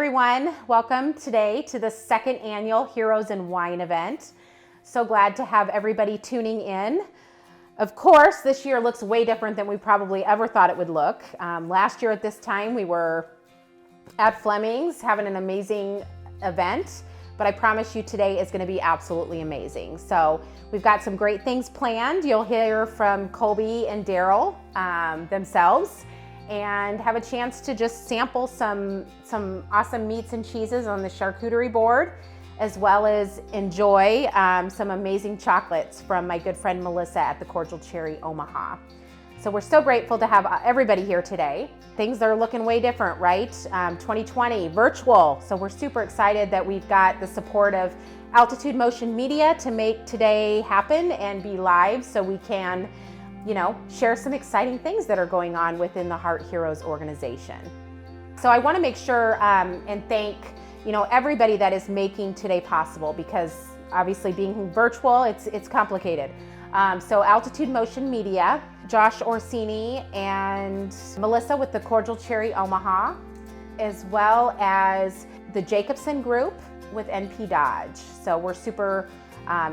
everyone, welcome today to the second annual Heroes in Wine event. So glad to have everybody tuning in. Of course, this year looks way different than we probably ever thought it would look. Last year at this time, we were at Fleming's having an amazing event, but I promise you today is gonna be absolutely amazing. So we've got some great things planned. You'll hear from Colby and Daryl themselves, and have a chance to just sample some awesome meats and cheeses on the charcuterie board, as well as enjoy some amazing chocolates from my good friend Melissa at the Cordial Cherry Omaha. So we're so grateful to have everybody here today. Things are looking way different, right? 2020, virtual. So we're super excited that we've got the support of Altitude Motion Media to make today happen and be live so we can share some exciting things that are going on within the Heart Heroes organization. So I want to make sure and thank everybody that is making today possible, because obviously being virtual, it's complicated. So Altitude Motion Media, Josh Orsini and Melissa with the Cordial Cherry Omaha, as well as the Jacobson Group with NP Dodge. So we're super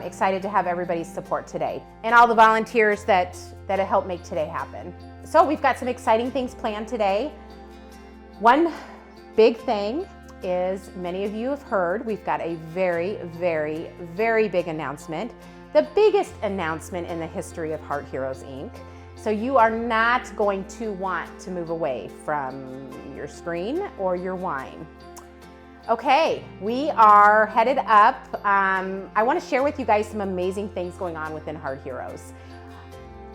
excited to have everybody's support today, and all the volunteers that help make today happen. So we've got some exciting things planned today. One big thing is, many of you have heard, we've got a very, very, very big announcement, the biggest announcement in the history of Heart Heroes Inc. So you are not going to want to move away from your screen or your wine. Okay, we are headed up. I want to share with you guys some amazing things going on within Heart Heroes.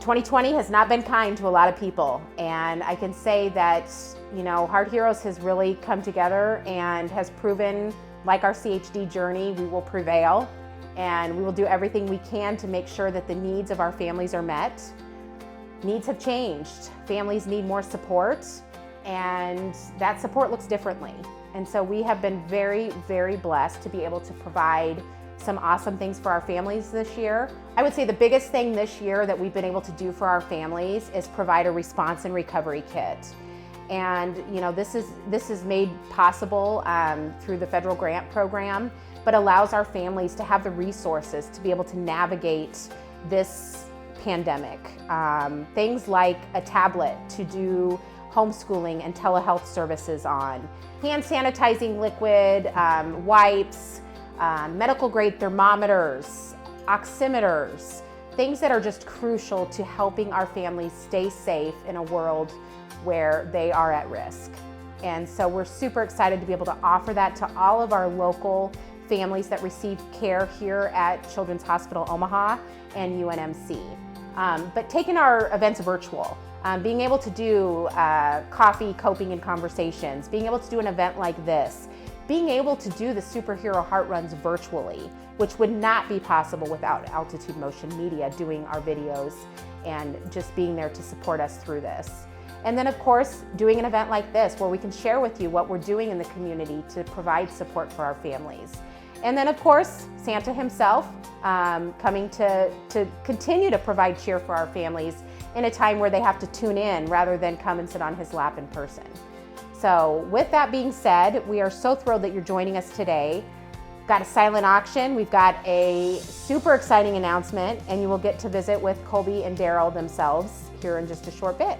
2020 has not been kind to a lot of people, and I can say that Heart Heroes has really come together and has proven, like our CHD journey, we will prevail, and we will do everything we can to make sure that the needs of our families are met. Needs have changed. Families need more support, and that support looks differently. And so we have been very, very blessed to be able to provide some awesome things for our families this year. I would say the biggest thing this year that we've been able to do for our families is provide a response and recovery kit. And this is made possible through the federal grant program, but allows our families to have the resources to be able to navigate this pandemic. Things like a tablet to do homeschooling and telehealth services on, hand sanitizing liquid, wipes, medical grade thermometers, oximeters, things that are just crucial to helping our families stay safe in a world where they are at risk. And so we're super excited to be able to offer that to all of our local families that receive care here at Children's Hospital Omaha and UNMC. But taking our events virtual, being able to do coffee, coping, and conversations, being able to do an event like this, being able to do the Superhero Heart Runs virtually, which would not be possible without Altitude Motion Media doing our videos and just being there to support us through this. And then of course, doing an event like this where we can share with you what we're doing in the community to provide support for our families. And then of course, Santa himself coming to continue to provide cheer for our families in a time where they have to tune in rather than come and sit on his lap in person. So with that being said, we are so thrilled that you're joining us today. Got a silent auction. We've got a super exciting announcement, and you will get to visit with Colby and Daryl themselves here in just a short bit.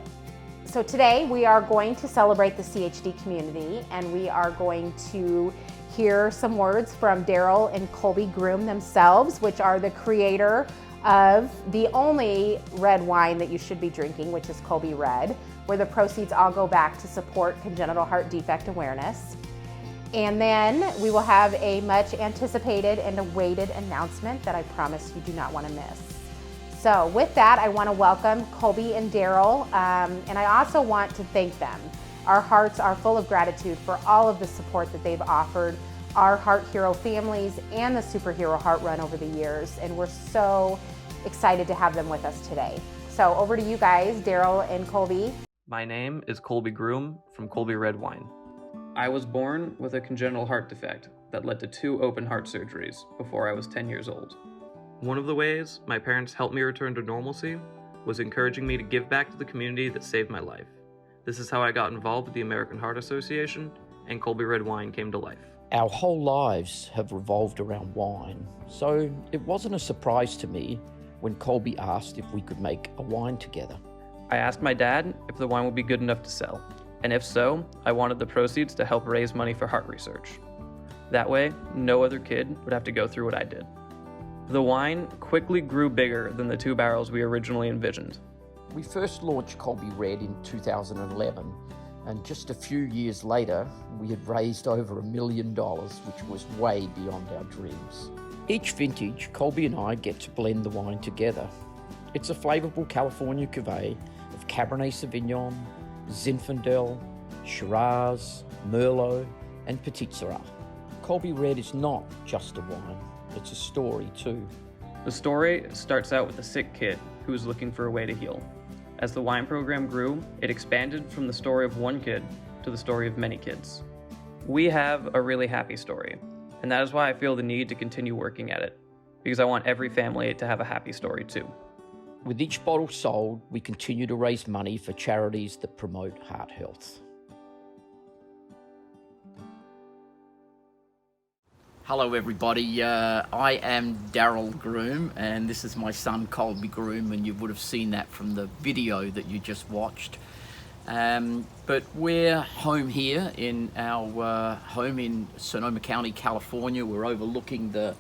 So today we are going to celebrate the CHD community, and we are going to hear some words from Daryl and Colby Groom themselves, which are the creator of the only red wine that you should be drinking, which is Colby Red, where the proceeds all go back to support congenital heart defect awareness. And then we will have a much anticipated and awaited announcement that I promise you do not want to miss. So with that, I want to welcome Colby and Daryl, and I also want to thank them. Our hearts are full of gratitude for all of the support that they've offered our Heart Hero families and the Superhero Heart Run over the years, and we're so excited to have them with us today. So over to you guys, Daryl and Colby. My name is Colby Groom from Colby Red Wine. I was born with a congenital heart defect that led to 2 open heart surgeries before I was 10 years old. One of the ways my parents helped me return to normalcy was encouraging me to give back to the community that saved my life. This is how I got involved with the American Heart Association and Colby Red Wine came to life. Our whole lives have revolved around wine, so it wasn't a surprise to me when Colby asked if we could make a wine together. I asked my dad if the wine would be good enough to sell, and if so, I wanted the proceeds to help raise money for heart research. That way, no other kid would have to go through what I did. The wine quickly grew bigger than the 2 barrels we originally envisioned. We first launched Colby Red in 2011, and just a few years later, we had raised over $1 million, which was way beyond our dreams. Each vintage, Colby and I get to blend the wine together. It's a flavorful California cuvee of Cabernet Sauvignon, Zinfandel, Shiraz, Merlot, and Petit Syrah. Colby Red is not just a wine, it's a story too. The story starts out with a sick kid who is looking for a way to heal. As the wine program grew, it expanded from the story of one kid to the story of many kids. We have a really happy story, and that is why I feel the need to continue working at it, because I want every family to have a happy story too. With each bottle sold, we continue to raise money for charities that promote heart health. Hello everybody, I am Daryl Groom and this is my son Colby Groom, and you would have seen that from the video that you just watched. But we're home here in our home in Sonoma County, California. We're overlooking the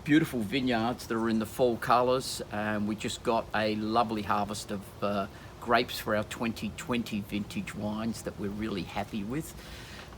beautiful vineyards that are in the fall colors. We just got a lovely harvest of grapes for our 2020 vintage wines that we're really happy with.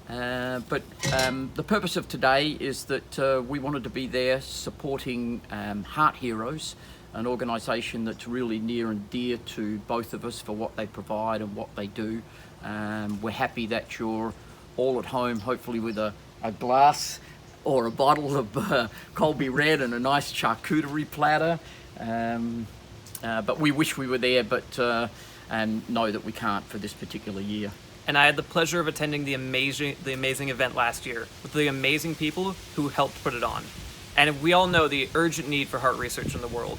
But the purpose of today is that we wanted to be there supporting Heart Heroes, an organisation that's really near and dear to both of us for what they provide and what they do. We're happy that you're all at home, hopefully with a glass or a bottle of Colby Red and a nice charcuterie platter. But we wish we were there, and know that we can't for this particular year. And I had the pleasure of attending the amazing event last year with the amazing people who helped put it on. And we all know the urgent need for heart research in the world.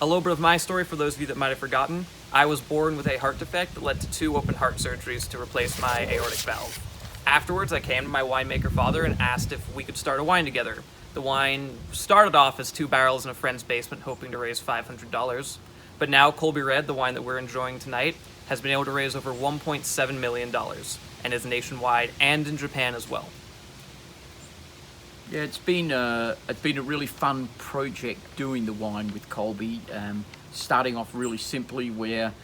A little bit of my story for those of you that might have forgotten. I was born with a heart defect that led to 2 open heart surgeries to replace my aortic valve. Afterwards, I came to my winemaker father and asked if we could start a wine together. The wine started off as 2 barrels in a friend's basement hoping to raise $500. But now Colby Red, the wine that we're enjoying tonight, has been able to raise over $1.7 million and is nationwide and in Japan as well. Yeah, it's been a really fun project doing the wine with Colby. Starting off really simply where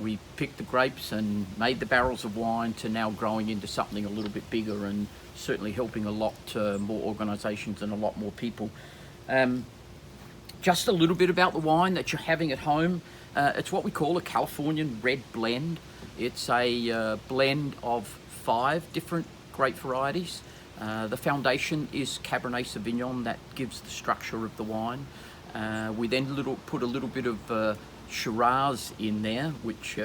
we picked the grapes and made the barrels of wine, to now growing into something a little bit bigger and certainly helping a lot more organisations and a lot more people. Just a little bit about the wine that you're having at home. It's what we call a Californian red blend. It's a blend of 5 different grape varieties. The foundation is Cabernet Sauvignon, that gives the structure of the wine. We then put a little bit of Shiraz in there, which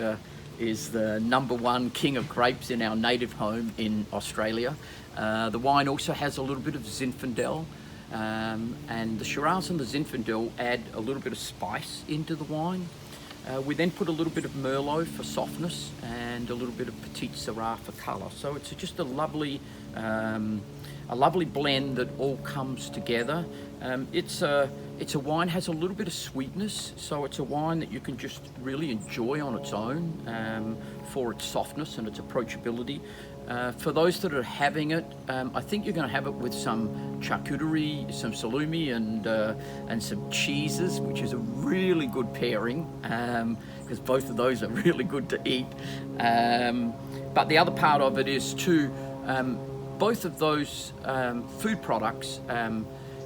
is the #1 king of grapes in our native home in Australia. The wine also has a little bit of Zinfandel. And the Shiraz and the Zinfandel add a little bit of spice into the wine. We then put a little bit of Merlot for softness and a little bit of Petit Syrah for colour. So it's just a lovely blend that all comes together. It's a wine, has a little bit of sweetness, so it's a wine that you can just really enjoy on its own for its softness and its approachability. For those that are having it, I think you're going to have it with some charcuterie, some salumi, and some cheeses, which is a really good pairing, because both of those are really good to eat. But the other part of it is too, both of those food products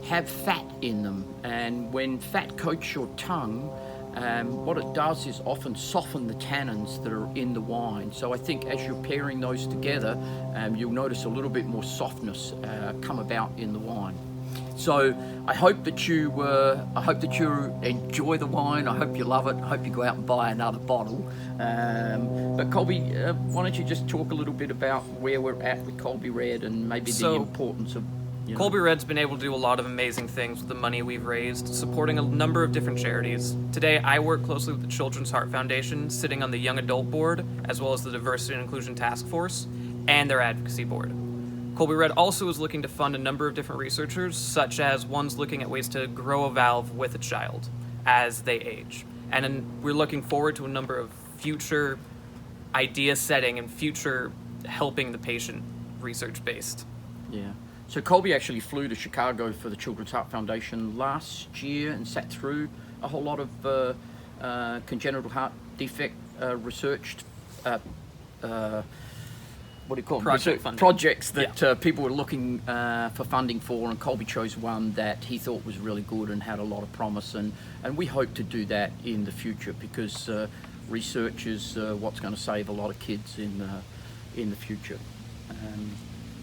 have fat in them, and when fat coats your tongue, what it does is often soften the tannins that are in the wine. So I think as you're pairing those together, you'll notice a little bit more softness come about in the wine. So I hope that you enjoy the wine. I hope you love it. I hope you go out and buy another bottle. But Colby, why don't you just talk a little bit about where we're at with Colby Red and maybe the importance of. Colby Red's been able to do a lot of amazing things with the money we've raised, supporting a number of different charities. Today, I work closely with the Children's Heart Foundation, sitting on the Young Adult Board, as well as the Diversity and Inclusion Task Force. and their advocacy board. Colby Red also is looking to fund a number of different researchers, such as ones looking at ways to grow a valve with a child as they age. And then we're looking forward to a number of future idea setting and future helping the patient research based. Yeah. So Colby actually flew to Chicago for the Children's Heart Foundation last year and sat through a whole lot of congenital heart defect researched what do you call them? Projects that people were looking for funding for, and Colby chose one that he thought was really good and had a lot of promise, and we hope to do that in the future, because research is what's going to save a lot of kids in the future.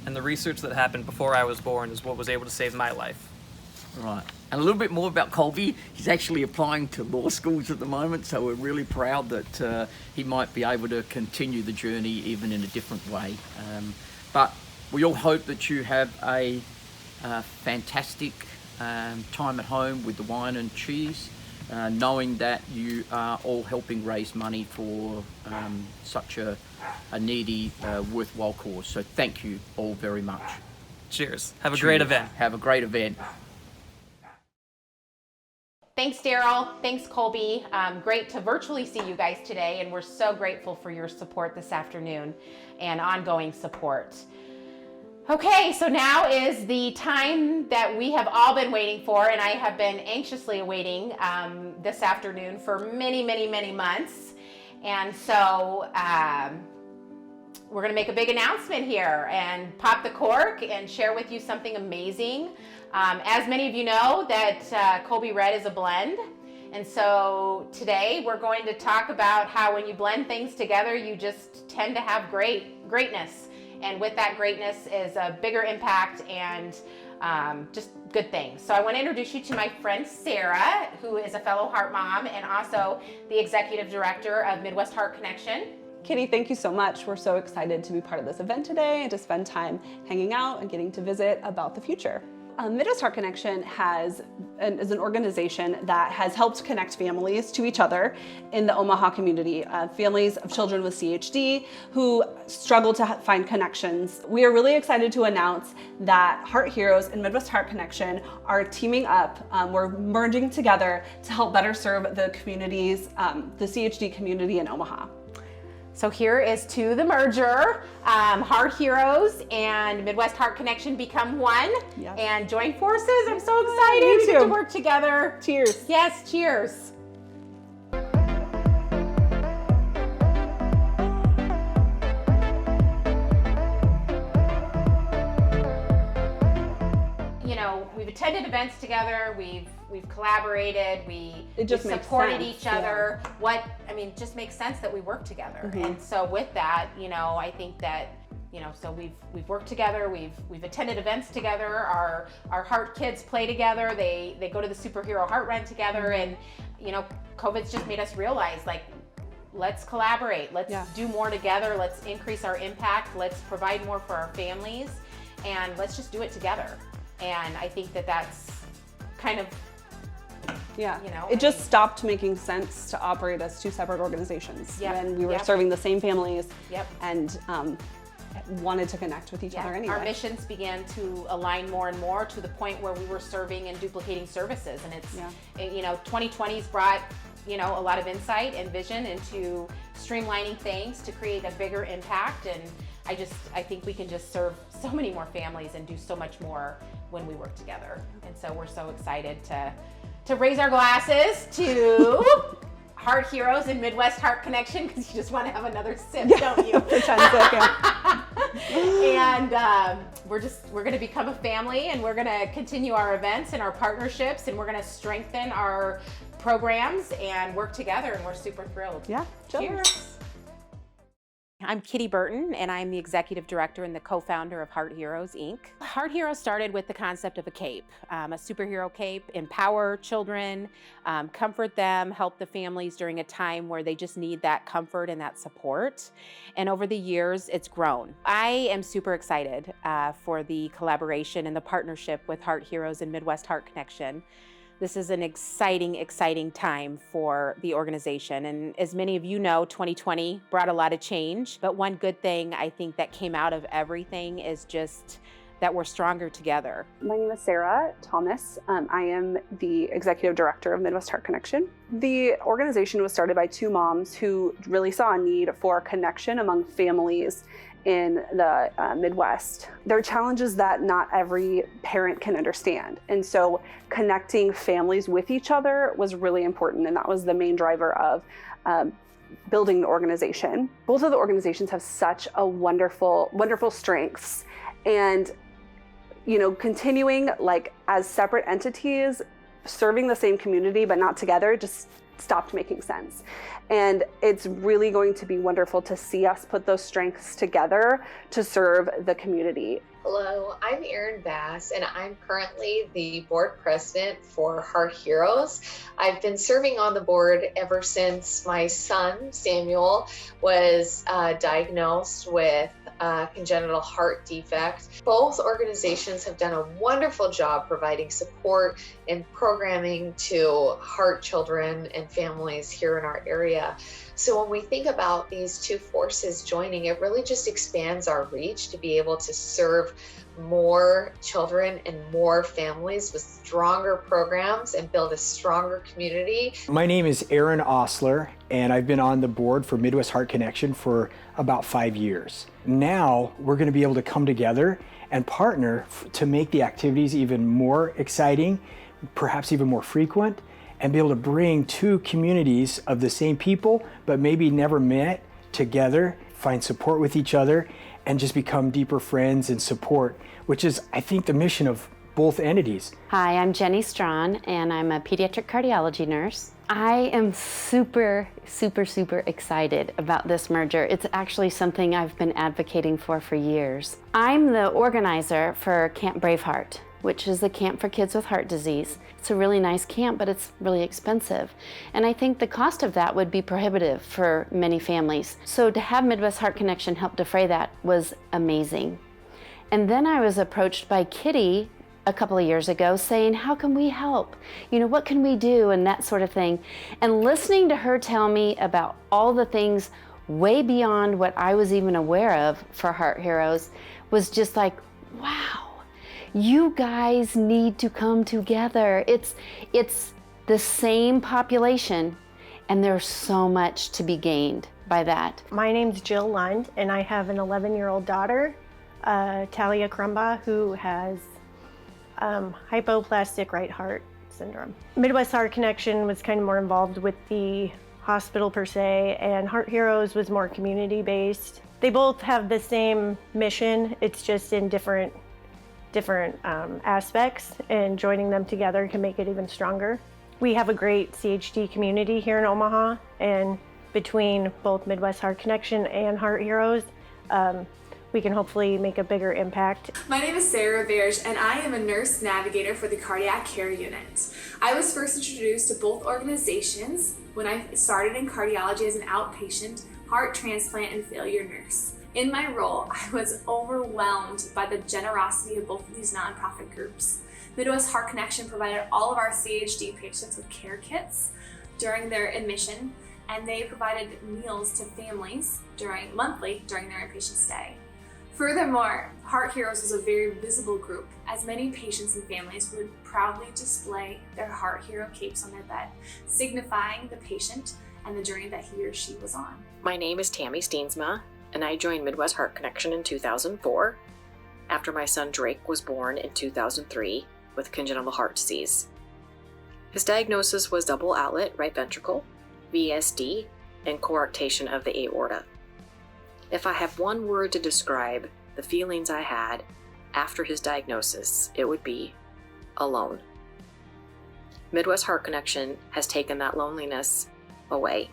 And the research that happened before I was born is what was able to save my life. Right. And a little bit more about Colby. He's actually applying to law schools at the moment, so we're really proud that he might be able to continue the journey even in a different way. But we all hope that you have a fantastic time at home with the wine and cheese, knowing that you are all helping raise money for such a needy, worthwhile cause. So thank you all very much. Cheers. Have a great event. Have a great event. Thanks, Daryl. Thanks, Colby. Great to virtually see you guys today, and we're so grateful for your support this afternoon and ongoing support. Okay, so now is the time that we have all been waiting for, and I have been anxiously awaiting this afternoon for many, many, many months. And so we're gonna make a big announcement here and pop the cork and share with you something amazing. As many of you know, that Colby Red is a blend. And so today we're going to talk about how when you blend things together, you just tend to have greatness. And with that greatness is a bigger impact and just good things. So I want to introduce you to my friend Sarah, who is a fellow heart mom and also the executive director of Midwest Heart Connection. Kitty, thank you so much. We're so excited to be part of this event today and to spend time hanging out and getting to visit about the future. Midwest Heart Connection is an organization that has helped connect families to each other in the Omaha community, families of children with CHD who struggle to find connections. We are really excited to announce that Heart Heroes and Midwest Heart Connection are teaming up. We're merging together to help better serve the communities, the CHD community in Omaha. So here is to the merger. Heart Heroes and Midwest Heart Connection become one and join forces. I'm so excited. Me We too. get to work together. Cheers. Yes, cheers. You know, we've attended events together. We've collaborated. We supported each other. It just makes sense that we work together. And so with that, you know, I think that, you know, so we've worked together. We've attended events together. Our heart kids play together. They go to the superhero heart run together. And you know, COVID's just made us realize, like, let's collaborate. Let's do more together. Let's increase our impact. Let's provide more for our families, and let's just do it together. And I think that that's kind of, you know, it just stopped making sense to operate as two separate organizations when we were serving the same families and wanted to connect with each other anyway. Our missions began to align more and more to the point where we were serving and duplicating services. And it's, you know, 2020's brought, you know, a lot of insight and vision into streamlining things to create a bigger impact. And I think we can just serve so many more families and do so much more when we work together. And so we're so excited to raise our glasses to Heart Heroes and Midwest Heart Connection, because you just want to have another sip, don't you? And we're going to become a family, and we're going to continue our events and our partnerships, and we're going to strengthen our programs and work together, and we're super thrilled. Cheers. I'm Kitty Burton, and I'm the executive director and the co-founder of Heart Heroes, Inc. Heart Heroes started with the concept of a cape, a superhero cape, empower children, comfort them, help the families during a time where they just need that comfort and that support. And over the years, it's grown. I am super excited for the collaboration and the partnership with Heart Heroes and Midwest Heart Connection. This is an exciting time for the organization. And as many of you know, 2020 brought a lot of change. But one good thing I think that came out of everything is just that we're stronger together. My name is Sarah Thomas. I am the executive director of Midwest Heart Connection. The organization was started by two moms who really saw a need for connection among families in the Midwest. There are challenges that not every parent can understand. And so connecting families with each other was really important. And that was the main driver of building the organization. Both of the organizations have such a wonderful strengths. And continuing like as separate entities, serving the same community but not together just stopped making sense. And it's really going to be wonderful to see us put those strengths together to serve the community. Hello, I'm ERIN Bass, and I'm currently the board president for Heart Heroes. I've been serving on the board ever since my son, Samuel, was diagnosed with congenital heart defect. Both organizations have done a wonderful job providing support and programming to heart children and families here in our area. So when we think about these two forces joining, it really just expands our reach to be able to serve more children and more families with stronger programs and build a stronger community. My name is ERIN OSTLER, and I've been on the board for Midwest Heart Connection for about 5 years. Now we're going to be able to come together and partner to make the activities even more exciting, perhaps even more frequent, and be able to bring two communities of the same people, but maybe never met, together, find support with each other, and just become deeper friends and support, which is, I think, the mission of both entities. Hi, I'm Jenny STRAWN, and I'm a pediatric cardiology nurse. I am super excited about this merger. It's actually something I've been advocating for years. I'm the organizer for Camp Braveheart, which is the camp for kids with heart disease. It's a really nice camp, but it's really expensive. And I think the cost of that would be prohibitive for many families. So to have Midwest Heart Connection help defray that was amazing. And then I was approached by Kitty a couple of years ago saying, how can we help? What can we do? And that sort of thing. And listening to her tell me about all the things way beyond what I was even aware of for Heart Heroes was just like, wow. You guys need to come together. It's the same population, and there's so much to be gained by that. My name's Jill Lund, and I have an 11-year-old daughter, Talia Crumbaugh, who has hypoplastic right heart syndrome. Midwest Heart Connection was kind of more involved with the hospital per se, and Heart Heroes was more community-based. They both have the same mission, it's just in different aspects, and joining them together can make it even stronger. We have a great CHD community here in Omaha, and between both Midwest Heart Connection and Heart Heroes, we can hopefully make a bigger impact. My name is Sarah Berge, and I am a nurse navigator for the Cardiac Care Unit. I was first introduced to both organizations when I started in cardiology as an outpatient, heart transplant, and failure nurse. In my role, I was overwhelmed by the generosity of both of these nonprofit groups. Midwest Heart Connection provided all of our CHD patients with care kits during their admission, and they provided meals to families monthly during their inpatient stay. Furthermore, Heart Heroes was a very visible group, as many patients and families would proudly display their Heart Hero capes on their bed, signifying the patient and the journey that he or she was on. My name is TAMI Steensma, and I joined Midwest Heart Connection in 2004 after my son Drake was born in 2003 with congenital heart disease. His diagnosis was double outlet right ventricle, VSD, and coarctation of the aorta. If I have one word to describe the feelings I had after his diagnosis, it would be alone. Midwest Heart Connection has taken that loneliness away.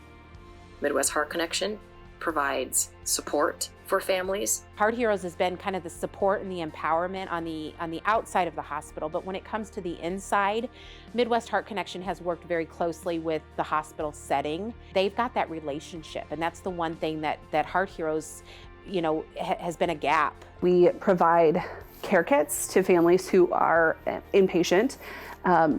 Midwest Heart Connection provides support for families. Heart Heroes has been kind of the support and the empowerment on the outside of the hospital, but when it comes to the inside, Midwest Heart Connection has worked very closely with the hospital setting. They've got that relationship, and that's the one thing that Heart Heroes, has been a gap. We provide care kits to families who are inpatient.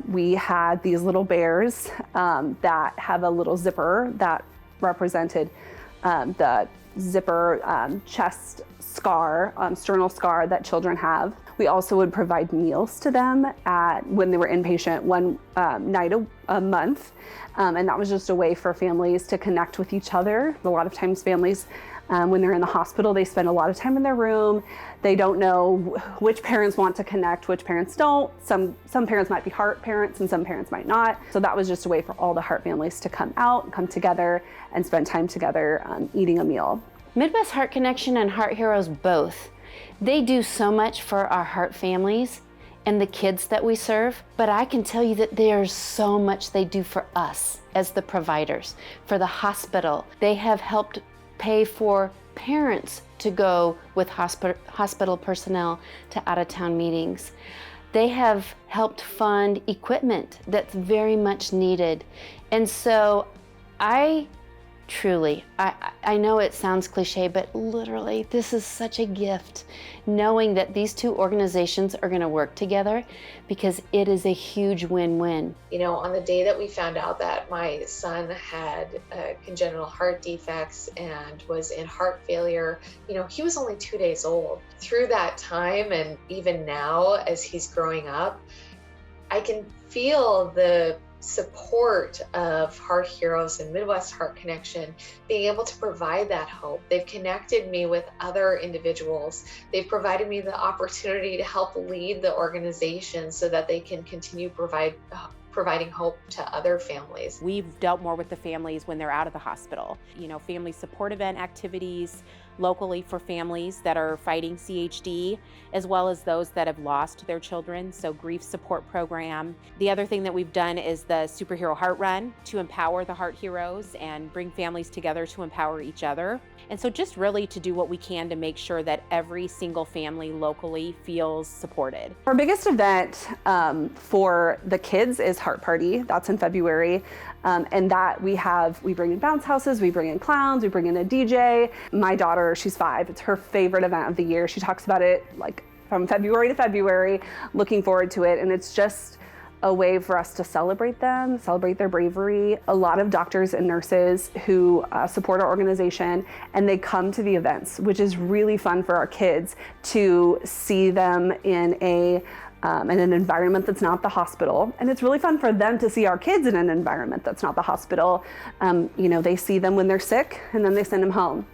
We had these little bears that have a little zipper that represented the zipper chest scar, sternal scar that children have. We also would provide meals to them when they were inpatient one night a month. And that was just a way for families to connect with each other. A lot of times families, when they're in the hospital, they spend a lot of time in their room. They don't know which parents want to connect, which parents don't. Some parents might be heart parents and some parents might not. So that was just a way for all the heart families to come out, come together, and spend time together eating a meal. Midwest Heart Connection and Heart Heroes both. They do so much for our heart families and the kids that we serve, but I can tell you that there's so much they do for us as the providers. For the hospital, they have helped pay for parents to go with hospital personnel to out-of-town meetings. They have helped fund equipment that's very much needed. And so I know it sounds cliche, but literally this is such a gift, knowing that these two organizations are going to work together, because it is a huge win-win. You know, on the day that we found out that my son had congenital heart defects and was in heart failure, you know, he was only 2 days old. Through that time, and even now as he's growing up, I can feel the support of Heart Heroes and Midwest Heart Connection being able to provide that hope. They've connected me with other individuals. They've provided me the opportunity to help lead the organization so that they can continue providing hope to other families. We've dealt more with the families when they're out of the hospital. You know, family support event activities locally for families that are fighting CHD, as well as those that have lost their children, so grief support program. The other thing that we've done is the Superhero Heart Run to empower the Heart Heroes and bring families together to empower each other. And so just really to do what we can to make sure that every single family locally feels supported. Our biggest event for the kids is Heart Party. That's in February. And that we bring in bounce houses, we bring in clowns, we bring in a DJ. My daughter, she's 5. It's her favorite event of the year. She talks about it like from February to February, looking forward to it. And it's just a way for us to celebrate them, celebrate their bravery. A lot of doctors and nurses who support our organization, and they come to the events, which is really fun for our kids to see them in an environment that's not the hospital. And it's really fun for them to see our kids in an environment that's not the hospital. You know, they see them when they're sick and then they send them home.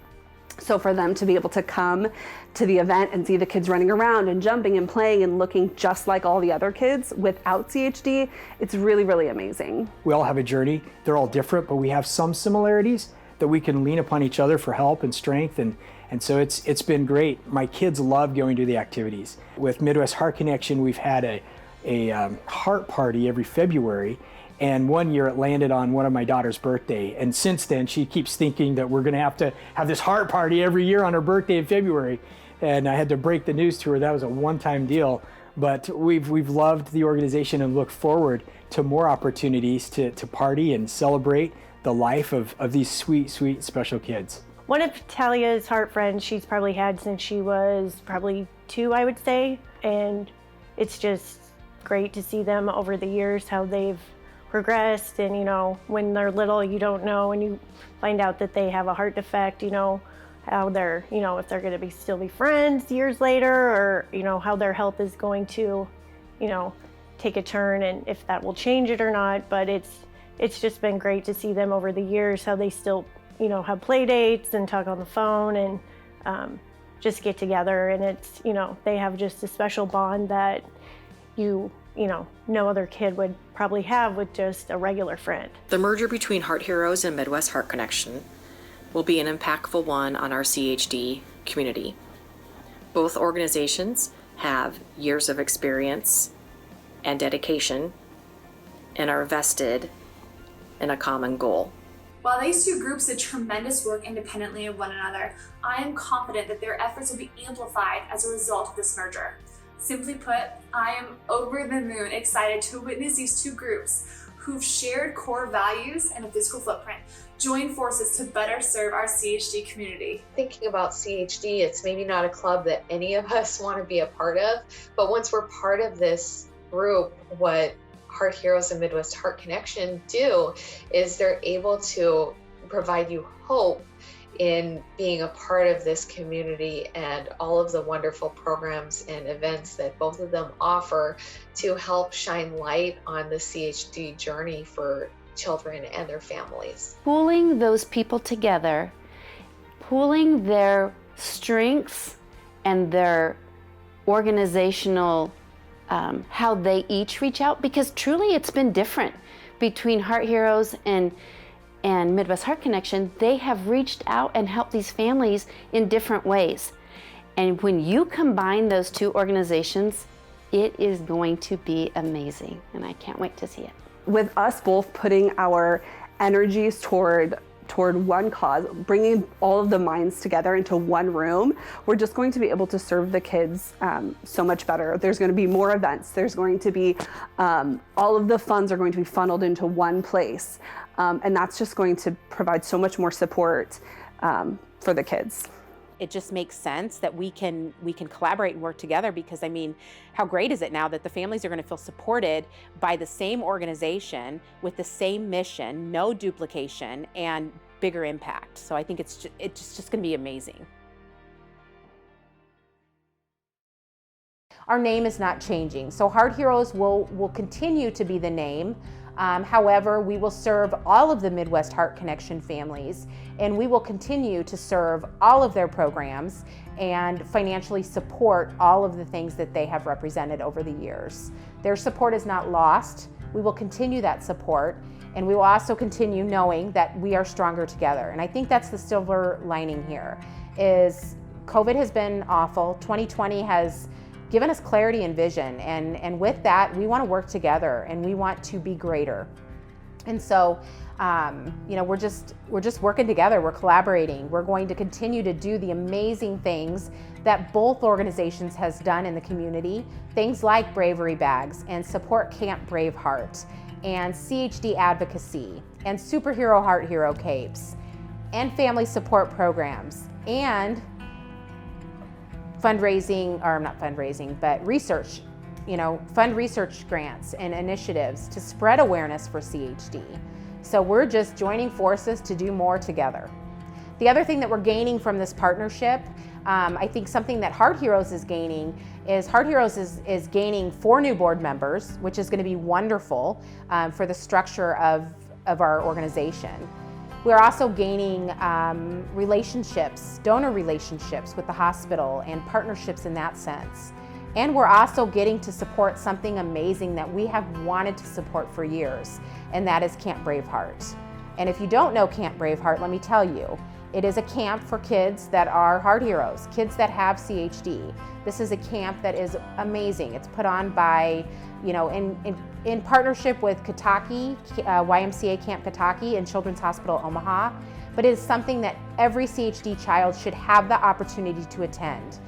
So for them to be able to come to the event and see the kids running around and jumping and playing and looking just like all the other kids without CHD, it's really, really amazing. We all have a journey. They're all different, but we have some similarities that we can lean upon each other for help and strength. And so it's been great. My kids love going to the activities. With Midwest Heart Connection, we've had a heart party every February. And one year it landed on one of my daughter's birthday. And since then, she keeps thinking that we're gonna have to have this heart party every year on her birthday in February. And I had to break the news to her. That was a one-time deal. But we've loved the organization and look forward to more opportunities to party and celebrate the life of these sweet, sweet, special kids. One of Talia's heart friends she's probably had since she was probably 2, I would say. And it's just great to see them over the years, how they've progressed. And, you know, when they're little, you don't know, and you find out that they have a heart defect, you know, how they're, you know, if they're going to still be friends years later, or, you know, how their health is going to, you know, take a turn and if that will change it or not. But it's just been great to see them over the years, how they still, you know, have play dates and talk on the phone and just get together. And it's, you know, they have just a special bond that you know, no other kid would probably have with just a regular friend. The merger between Heart Heroes and Midwest Heart Connection will be an impactful one on our CHD community. Both organizations have years of experience and dedication and are vested in a common goal. While these two groups did tremendous work independently of one another, I am confident that their efforts will be amplified as a result of this merger. Simply put, I am over the moon excited to witness these two groups, who've shared core values and a physical footprint join forces to better serve our CHD community. Thinking about CHD, it's maybe not a club that any of us want to be a part of, but once we're part of this group, what Heart Heroes and Midwest Heart Connection do is they're able to provide you hope in being a part of this community and all of the wonderful programs and events that both of them offer to help shine light on the CHD journey for children and their families. Pulling those people together, pulling their strengths and their organizational, how they each reach out, because truly it's been different between Heart Heroes and Midwest Heart Connection. They have reached out and helped these families in different ways. And when you combine those two organizations, it is going to be amazing. And I can't wait to see it. With us both putting our energies toward one cause, bringing all of the minds together into one room, we're just going to be able to serve the kids so much better. There's going to be more events. There's going to be, all of the funds are going to be funneled into one place. And that's just going to provide so much more support for the kids. It just makes sense that we can collaborate and work together, because I mean, how great is it now that the families are going to feel supported by the same organization with the same mission, no duplication, and bigger impact. So I think it's just going to be amazing. Our name is not changing. So Heart Heroes will continue to be the name. However, we will serve all of the Midwest Heart Connection families, and we will continue to serve all of their programs and financially support all of the things that they have represented over the years. Their support is not lost. We will continue that support, and we will also continue knowing that we are stronger together. And I think that's the silver lining here, is COVID has been awful. 2020 has given us clarity and vision, and with that, we want to work together and we want to be greater. And so, you know, we're just working together. We're collaborating. We're going to continue to do the amazing things that both organizations has done in the community. Things like bravery bags and support Camp Braveheart and CHD advocacy and superhero Heart Hero capes and family support programs and fundraising, or not fundraising, but research, you know, fund research grants and initiatives to spread awareness for CHD. So we're just joining forces to do more together. The other thing that we're gaining from this partnership, I think something that Heart Heroes is gaining is Heart Heroes is gaining 4 new board members, which is going to be wonderful for the structure of our organization. We're also gaining relationships, donor relationships with the hospital and partnerships in that sense. And we're also getting to support something amazing that we have wanted to support for years, and that is Camp Braveheart. And if you don't know Camp Braveheart, let me tell you, it is a camp for kids that are Heart Heroes, kids that have CHD. This is a camp that is amazing. It's put on by, you know, in partnership with Kentucky, YMCA Camp Kentucky and Children's Hospital Omaha, but it is something that every CHD child should have the opportunity to attend,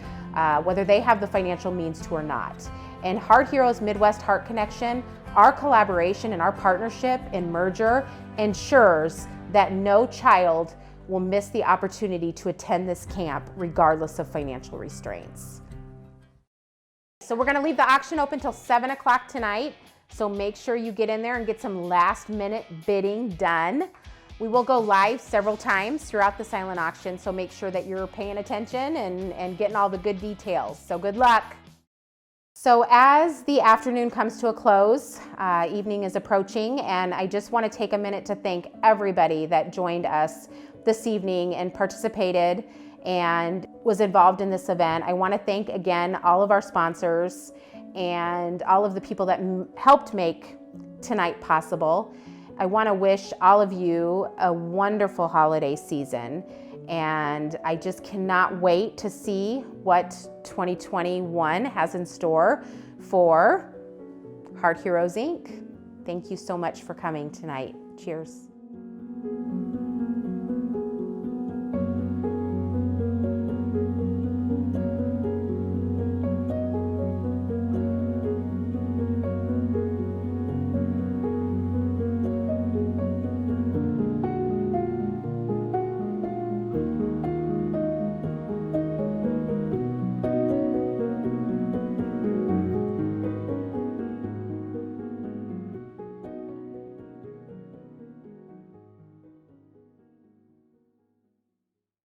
whether they have the financial means to or not. And Heart Heroes Midwest Heart Connection, our collaboration and our partnership and merger ensures that no child will miss the opportunity to attend this camp regardless of financial restraints. So we're going to leave the auction open till 7 o'clock tonight. So make sure you get in there and get some last minute bidding done. We will go live several times throughout the silent auction, so make sure that you're paying attention and getting all the good details. So good luck. So as the afternoon comes to a close, evening is approaching, and I just want to take a minute to thank everybody that joined us this evening and participated and was involved in this event. I want to thank again all of our sponsors and all of the people that helped make tonight possible. I want to wish all of you a wonderful holiday season, and I just cannot wait to see what 2021 has in store for Heart Heroes Inc. Thank you so much for coming tonight. Cheers.